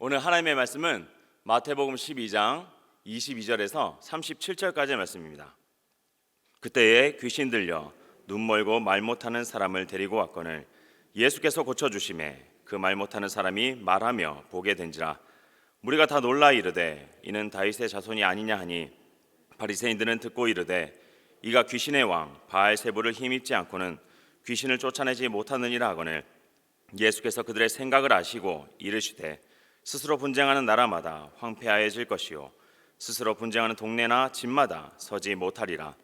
오늘 하나님의 말씀은 마태복음 12장 22절에서 37절까지의 말씀입니다. 그때에 귀신 들려 눈 멀고 말 못하는 사람을 데리고 왔거늘 예수께서 고쳐주심에 그 말 못하는 사람이 말하며 보게 된지라. 무리가 다 놀라 이르되 이는 다윗의 자손이 아니냐 하니 바리새인들은 듣고 이르되 이가 귀신의 왕 바알세불을 힘입지 않고는 귀신을 쫓아내지 못하느니라 하거늘 예수께서 그들의 생각을 아시고 이르시되 스스로 분쟁하는 나라마다 황폐하여질 것이요 스스로 분쟁하는 동네나 집마다 서지 못하리라.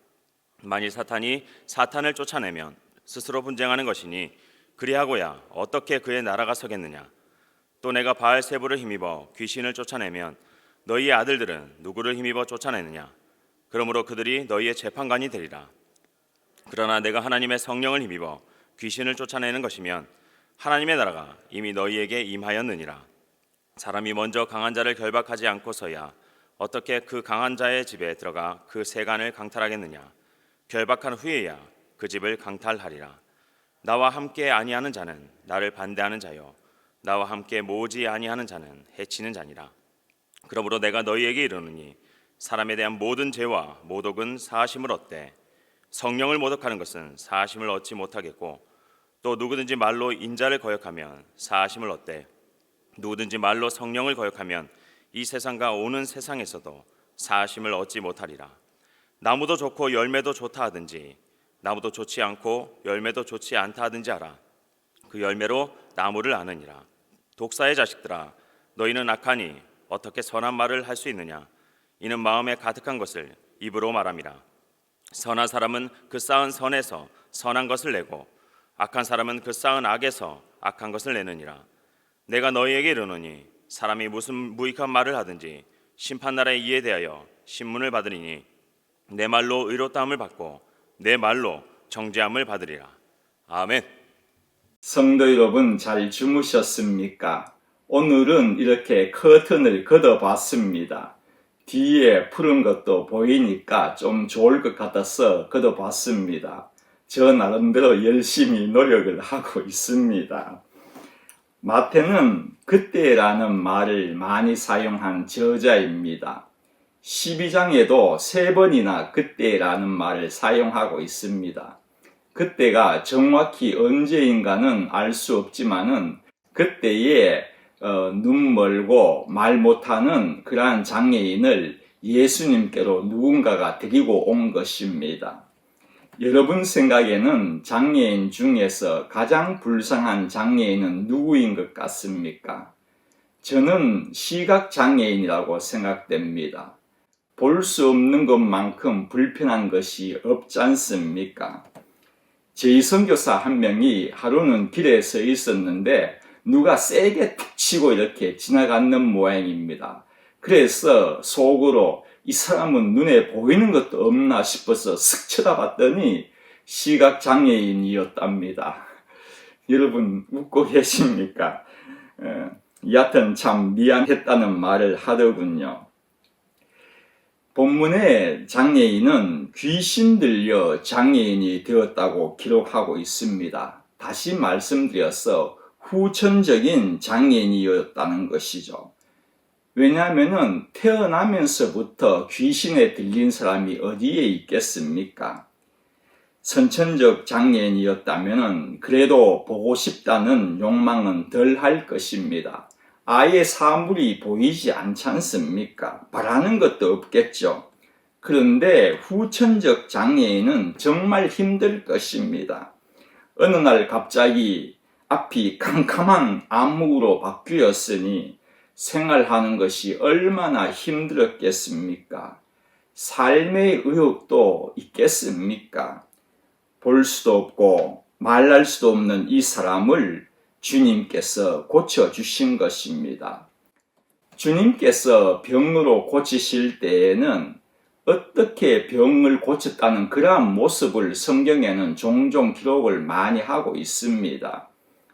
만일 사탄이 사탄을 쫓아내면 스스로 분쟁하는 것이니 그리하고야 어떻게 그의 나라가 서겠느냐. 또 내가 바알세불을 힘입어 귀신을 쫓아내면 너희의 아들들은 누구를 힘입어 쫓아내느냐. 그러므로 그들이 너희의 재판관이 되리라. 그러나 내가 하나님의 성령을 힘입어 귀신을 쫓아내는 것이면 하나님의 나라가 이미 너희에게 임하였느니라. 사람이 먼저 강한 자를 결박하지 않고서야 어떻게 그 강한 자의 집에 들어가 그 세간을 강탈하겠느냐. 결박한 후에야 그 집을 강탈하리라. 나와 함께 아니하는 자는 나를 반대하는 자요 나와 함께 모으지 아니하는 자는 해치는 자니라. 그러므로 내가 너희에게 이르노니 사람에 대한 모든 죄와 모독은 사하심을 얻되 성령을 모독하는 것은 사하심을 얻지 못하겠고 또 누구든지 말로 인자를 거역하면 사하심을 얻되 누구든지 말로 성령을 거역하면 이 세상과 오는 세상에서도 사하심을 얻지 못하리라. 나무도 좋고 열매도 좋다 하든지 나무도 좋지 않고 열매도 좋지 않다 하든지 알아. 그 열매로 나무를 아느니라. 독사의 자식들아 너희는 악하니 어떻게 선한 말을 할 수 있느냐. 이는 마음에 가득한 것을 입으로 말함이라. 선한 사람은 그 쌓은 선에서 선한 것을 내고 악한 사람은 그 쌓은 악에서 악한 것을 내느니라. 내가 너희에게 이르노니 사람이 무슨 무익한 말을 하든지 심판날에 이에 대하여 신문을 받으리니 내 말로 의롭다함을 받고 내 말로 정죄함을 받으리라. 아멘. 성도 여러분 잘 주무셨습니까? 오늘은 이렇게 커튼을 걷어봤습니다. 뒤에 푸른 것도 보이니까 좀 좋을 것 같아서 걷어봤습니다. 저 나름대로 열심히 노력을 하고 있습니다. 마태는 그때라는 말을 많이 사용한 저자입니다. 12장에도 3번이나 그때라는 말을 사용하고 있습니다. 그때가 정확히 언제인가는 알 수 없지만은 그때에 눈 멀고 말 못하는 그러한 장애인을 예수님께로 누군가가 데리고 온 것입니다. 여러분 생각에는 장애인 중에서 가장 불쌍한 장애인은 누구인 것 같습니까? 저는 시각장애인이라고 생각됩니다. 볼 수 없는 것만큼 불편한 것이 없지 않습니까? 제 선교사 한 명이 하루는 길에 서 있었는데 누가 세게 툭 치고 이렇게 지나가는 모양입니다. 그래서 속으로 이 사람은 눈에 보이는 것도 없나 싶어서 슥 쳐다봤더니 시각장애인이었답니다. 여러분 웃고 계십니까? 여하튼 참 미안했다는 말을 하더군요. 본문의 장애인은 귀신 들려 장애인이 되었다고 기록하고 있습니다. 다시 말씀드려서 후천적인 장애인이었다는 것이죠. 왜냐하면 태어나면서부터 귀신에 들린 사람이 어디에 있겠습니까? 선천적 장애인이었다면 그래도 보고 싶다는 욕망은 덜 할 것입니다. 아예 사물이 보이지 않지 않습니까? 바라는 것도 없겠죠. 그런데 후천적 장애인은 정말 힘들 것입니다. 어느 날 갑자기 앞이 캄캄한 암흑으로 바뀌었으니 생활하는 것이 얼마나 힘들었겠습니까? 삶의 의욕도 있겠습니까? 볼 수도 없고 말할 수도 없는 이 사람을 주님께서 고쳐주신 것입니다. 주님께서 병으로 고치실 때에는 어떻게 병을 고쳤다는 그러한 모습을 성경에는 종종 기록을 많이 하고 있습니다.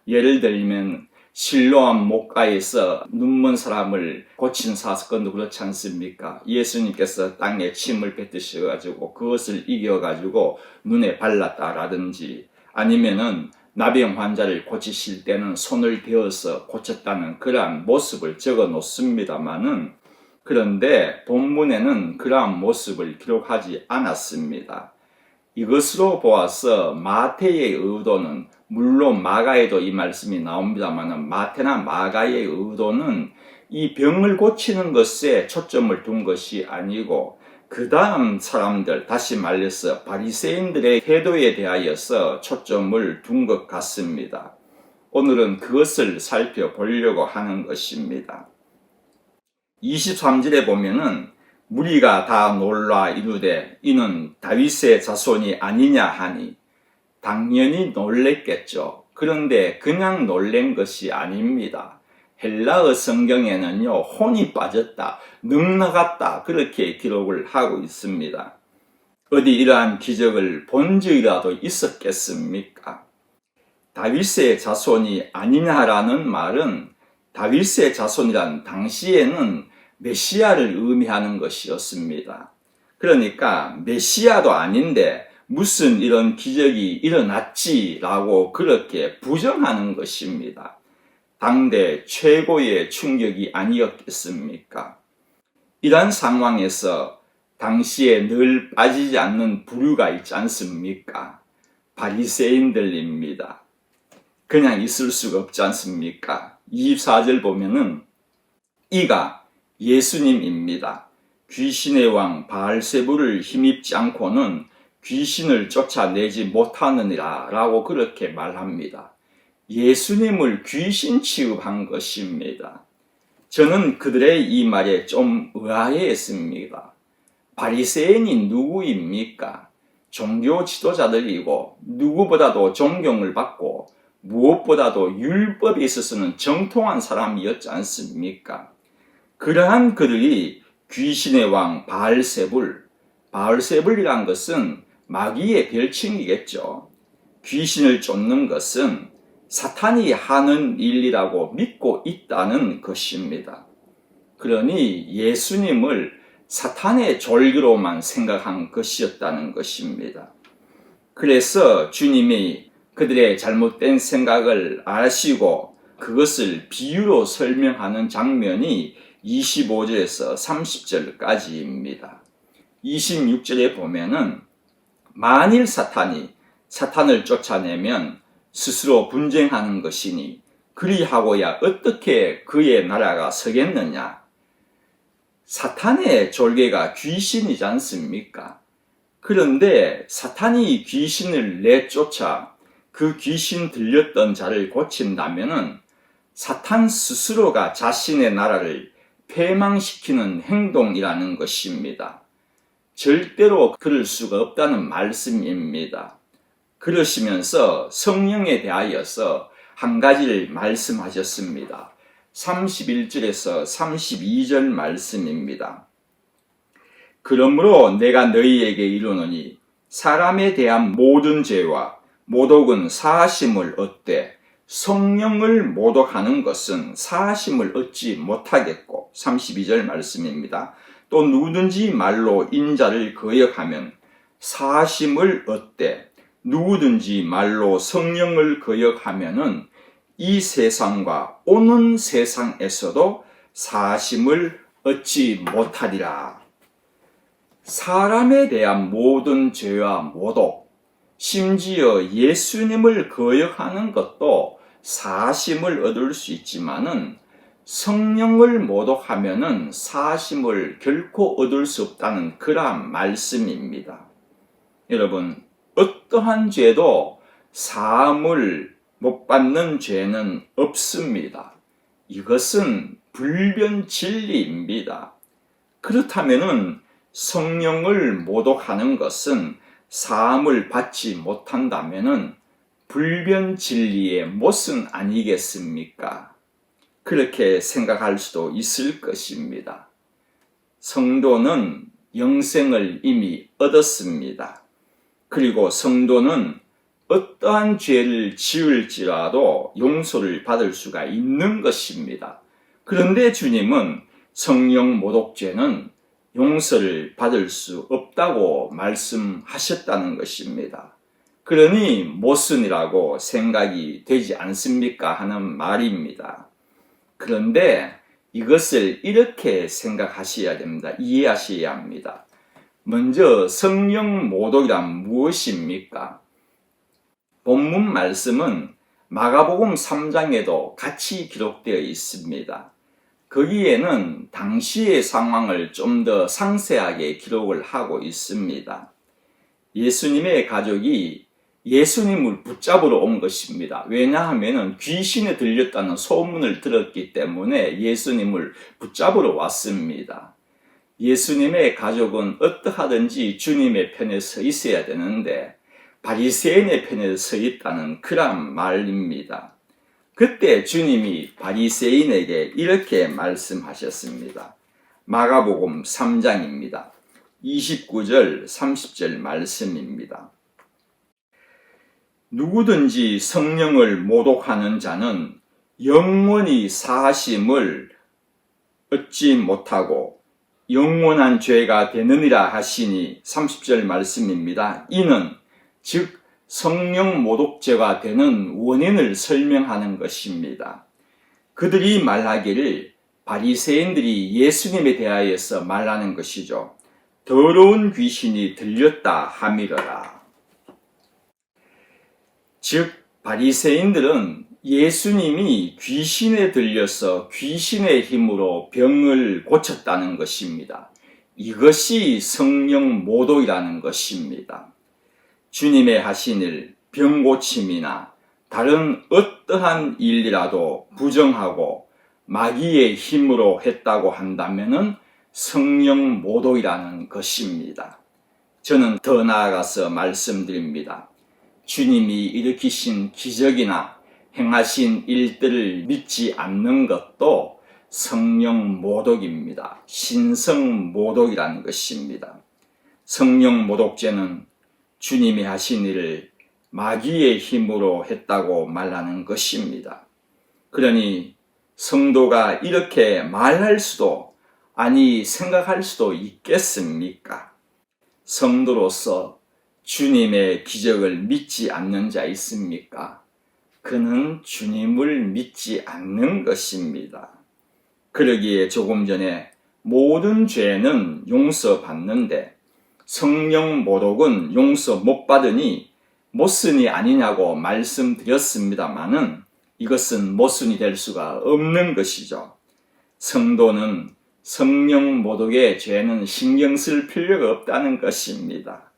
예를 들면 실로암 목가에서 눈먼 사람을 고친 사건도 그렇지 않습니까? 예수님께서 땅에 침을 뱉으셔가지고 그것을 이겨가지고 눈에 발랐다라든지 아니면은 나병 환자를 고치실 때는 손을 대어서 고쳤다는 그러한 모습을 적어 놓습니다만은, 그런데 본문에는 그러한 모습을 기록하지 않았습니다. 이것으로 보아서 마태의 의도는, 물론 마가에도 이 말씀이 나옵니다만 마태나 마가의 의도는 이 병을 고치는 것에 초점을 둔 것이 아니고 그 다음 사람들, 다시 말해서 바리새인들의 태도에 대하여서 초점을 둔 것 같습니다. 오늘은 그것을 살펴보려고 하는 것입니다. 23절에 보면은 무리가 다 놀라 이르되 이는 다윗의 자손이 아니냐 하니, 당연히 놀랬겠죠. 그런데 그냥 놀란 것이 아닙니다. 헬라어 성경에는요, 혼이 빠졌다, 능 나갔다, 그렇게 기록을 하고 있습니다. 어디 이러한 기적을 본 적이라도 있었겠습니까? 다윗의 자손이 아니냐라는 말은, 다윗의 자손이란 당시에는 메시아를 의미하는 것이었습니다. 그러니까 메시아도 아닌데 무슨 이런 기적이 일어났지라고 그렇게 부정하는 것입니다. 당대 최고의 충격이 아니었겠습니까? 이런 상황에서 당시에 늘 빠지지 않는 부류가 있지 않습니까? 바리새인들입니다. 그냥 있을 수가 없지 않습니까? 24절 보면은 이가 예수님입니다. 귀신의 왕 바알세불을 힘입지 않고는 귀신을 쫓아내지 못하느니라 라고 그렇게 말합니다. 예수님을 귀신 취급한 것입니다. 저는 그들의 이 말에 좀 의아해했습니다. 바리새인이 누구입니까? 종교 지도자들이고 누구보다도 존경을 받고 무엇보다도 율법에 있어서는 정통한 사람이었지 않습니까? 그러한 그들이 귀신의 왕 바알세불이란 것은 마귀의 별칭이겠죠. 귀신을 쫓는 것은 사탄이 하는 일이라고 믿고 있다는 것입니다. 그러니 예수님을 사탄의 졸기로만 생각한 것이었다는 것입니다. 그래서 주님이 그들의 잘못된 생각을 아시고 그것을 비유로 설명하는 장면이 25절에서 30절까지입니다. 26절에 보면은 만일 사탄을 쫓아내면 스스로 분쟁하는 것이니 그리하고야 어떻게 그의 나라가 서겠느냐. 사탄의 졸개가 귀신이지 않습니까? 그런데 사탄이 귀신을 내쫓아 그 귀신 들렸던 자를 고친다면은 사탄 스스로가 자신의 나라를 폐망시키는 행동이라는 것입니다. 절대로 그럴 수가 없다는 말씀입니다. 그러시면서 성령에 대하여서 한 가지를 말씀하셨습니다. 31절에서 32절 말씀입니다. 그러므로 내가 너희에게 이르노니 사람에 대한 모든 죄와 모독은 사하심을 얻되 성령을 모독하는 것은 사하심을 얻지 못하겠고, 32절 말씀입니다. 또 누구든지 말로 인자를 거역하면 사하심을 얻되 누구든지 말로 성령을 거역하면은 이 세상과 오는 세상에서도 사하심을 얻지 못하리라. 사람에 대한 모든 죄와 모독, 심지어 예수님을 거역하는 것도 사하심을 얻을 수 있지만은 성령을 모독하면은 사하심을 결코 얻을 수 없다는 그러한 말씀입니다. 여러분, 어떠한 죄도 사함을 못 받는 죄는 없습니다. 이것은 불변 진리입니다. 그렇다면은 성령을 모독하는 것은 사함을 받지 못한다면은 불변 진리의 못은 아니겠습니까? 그렇게 생각할 수도 있을 것입니다. 성도는 영생을 이미 얻었습니다. 그리고 성도는 어떠한 죄를 지을지라도 용서를 받을 수가 있는 것입니다. 그런데 주님은 성령 모독죄는 용서를 받을 수 없다고 말씀하셨다는 것입니다. 그러니 모순이라고 생각이 되지 않습니까? 하는 말입니다. 그런데 이것을 이렇게 생각하셔야 됩니다. 이해하셔야 합니다. 먼저 성령 모독이란 무엇입니까? 본문 말씀은 마가복음 3장에도 같이 기록되어 있습니다. 거기에는 당시의 상황을 좀 더 상세하게 기록을 하고 있습니다. 예수님의 가족이 예수님을 붙잡으러 온 것입니다. 왜냐하면 귀신에 들렸다는 소문을 들었기 때문에 예수님을 붙잡으러 왔습니다. 예수님의 가족은 어떠하든지 주님의 편에 서 있어야 되는데 바리새인의 편에 서 있다는 그런 말입니다. 그때 주님이 바리새인에게 이렇게 말씀하셨습니다. 마가복음 3장입니다. 29절 30절 말씀입니다. 누구든지 성령을 모독하는 자는 영원히 사하심을 얻지 못하고 영원한 죄가 되느니라 하시니 30절 말씀입니다. 이는 즉 성령 모독죄가 되는 원인을 설명하는 것입니다. 그들이 말하기를 바리새인들이 예수님에 대하여서 말하는 것이죠. 더러운 귀신이 들렸다 함이러라. 즉 바리새인들은 예수님이 귀신에 들려서 귀신의 힘으로 병을 고쳤다는 것입니다. 이것이 성령 모독이라는 것입니다. 주님의 하신 일, 병고침이나 다른 어떠한 일이라도 부정하고 마귀의 힘으로 했다고 한다면 성령 모독이라는 것입니다. 저는 더 나아가서 말씀드립니다. 주님이 일으키신 기적이나 행하신 일들을 믿지 않는 것도 성령 모독입니다. 신성 모독이라는 것입니다. 성령 모독죄는 주님이 하신 일을 마귀의 힘으로 했다고 말하는 것입니다. 그러니 성도가 이렇게 말할 수도 아니 생각할 수도 있겠습니까? 성도로서 주님의 기적을 믿지 않는 자 있습니까? 그는 주님을 믿지 않는 것입니다. 그러기에 조금 전에 모든 죄는 용서받는데 성령 모독은 용서 못 받으니 모순이 아니냐고 말씀드렸습니다마는 이것은 모순이 될 수가 없는 것이죠. 성도는 성령 모독의 죄는 신경 쓸 필요가 없다는 것입니다.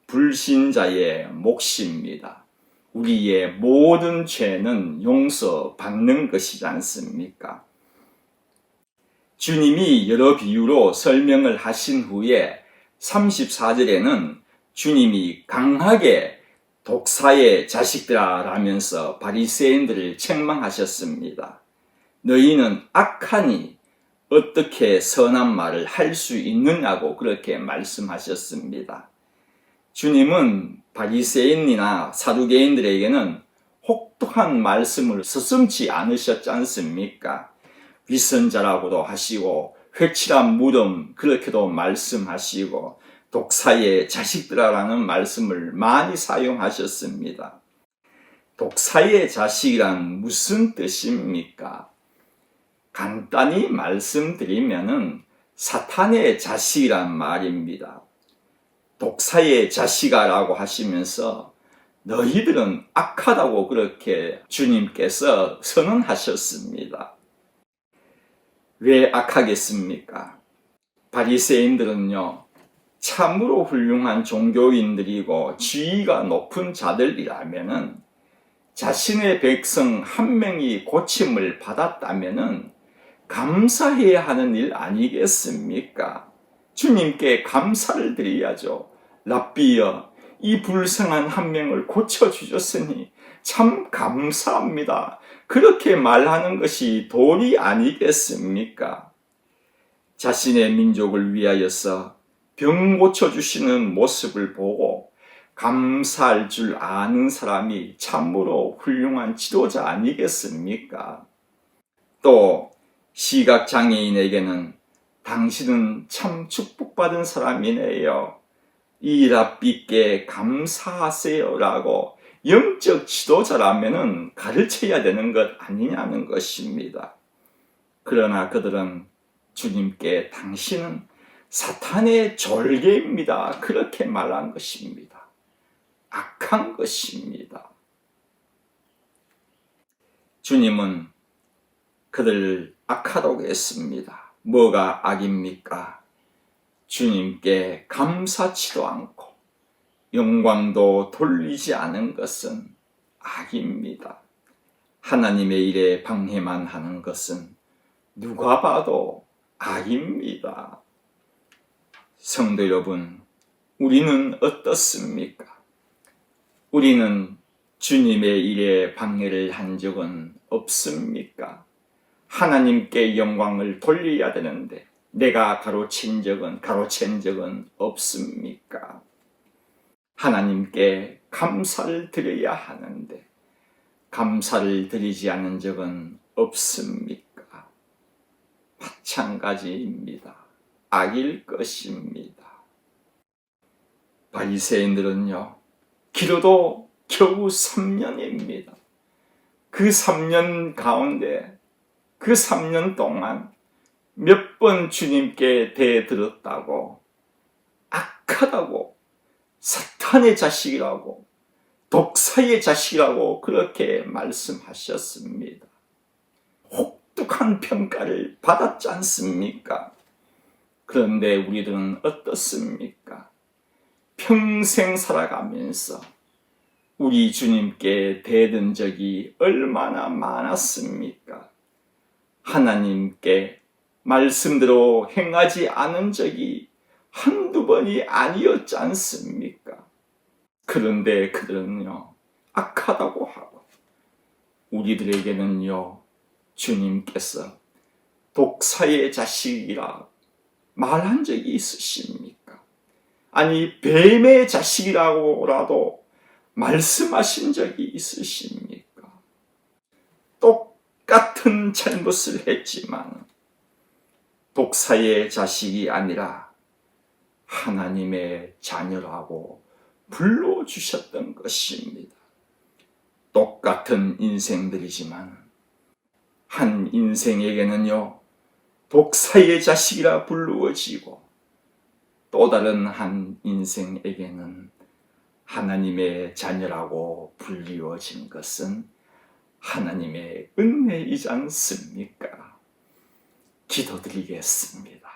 불신자의 몫입니다. 우리의 모든 죄는 용서받는 것이지 않습니까? 주님이 여러 비유로 설명을 하신 후에 34절에는 주님이 강하게 독사의 자식들아 라면서 바리새인들을 책망하셨습니다. 너희는 악하니 어떻게 선한 말을 할 수 있느냐고 그렇게 말씀하셨습니다. 주님은 바리새인이나 사두개인들에게는 혹독한 말씀을 서슴지 않으셨지 않습니까? 위선자라고도 하시고 획칠한 무덤 그렇게도 말씀하시고 독사의 자식들아라는 말씀을 많이 사용하셨습니다. 독사의 자식이란 무슨 뜻입니까? 간단히 말씀드리면은 사탄의 자식이란 말입니다. 독사의 자식아라고 하시면서 너희들은 악하다고 그렇게 주님께서 선언하셨습니다. 왜 악하겠습니까? 바리새인들은요, 참으로 훌륭한 종교인들이고 지위가 높은 자들이라면은 자신의 백성 한 명이 고침을 받았다면은 감사해야 하는 일 아니겠습니까? 주님께 감사를 드려야죠. 랍비여, 이 불쌍한 한 명을 고쳐주셨으니 참 감사합니다. 그렇게 말하는 것이 도리 아니겠습니까? 자신의 민족을 위하여서 병 고쳐주시는 모습을 보고 감사할 줄 아는 사람이 참으로 훌륭한 지도자 아니겠습니까? 또 시각장애인에게는 당신은 참 축복받은 사람이네요. 이 랍비께 감사하세요라고 영적 지도자라면은 가르쳐야 되는 것 아니냐는 것입니다. 그러나 그들은 주님께 당신은 사탄의 졸개입니다. 그렇게 말한 것입니다. 악한 것입니다. 주님은 그들을 악하다고 했습니다. 뭐가 악입니까? 주님께 감사치도 않고 영광도 돌리지 않은 것은 악입니다. 하나님의 일에 방해만 하는 것은 누가 봐도 악입니다. 성도 여러분, 우리는 어떻습니까? 우리는 주님의 일에 방해를 한 적은 없습니까? 하나님께 영광을 돌려야 되는데 내가 가로챈 적은 없습니까? 하나님께 감사를 드려야 하는데 감사를 드리지 않은 적은 없습니까? 마찬가지입니다. 악일 것입니다. 바리새인들은요, 기도도 겨우 3년입니다. 그 3년 가운데 그 3년 동안 몇 번 주님께 대들었다고, 악하다고, 사탄의 자식이라고, 독사의 자식이라고 그렇게 말씀하셨습니다. 혹독한 평가를 받았지 않습니까? 그런데 우리들은 어떻습니까? 평생 살아가면서 우리 주님께 대든 적이 얼마나 많았습니까? 하나님께 말씀대로 행하지 않은 적이 한두 번이 아니었지 않습니까? 그런데 그들은요, 악하다고 하고 우리들에게는요, 주님께서 독사의 자식이라 말한 적이 있으십니까? 아니, 뱀의 자식이라고라도 말씀하신 적이 있으십니까? 똑같은 잘못을 했지만 독사의 자식이 아니라 하나님의 자녀라고 불러주셨던 것입니다. 똑같은 인생들이지만 한 인생에게는요, 독사의 자식이라 불루어지고 또 다른 한 인생에게는 하나님의 자녀라고 불리워진 것은 하나님의 은혜이지 않습니까? 기도드리겠습니다.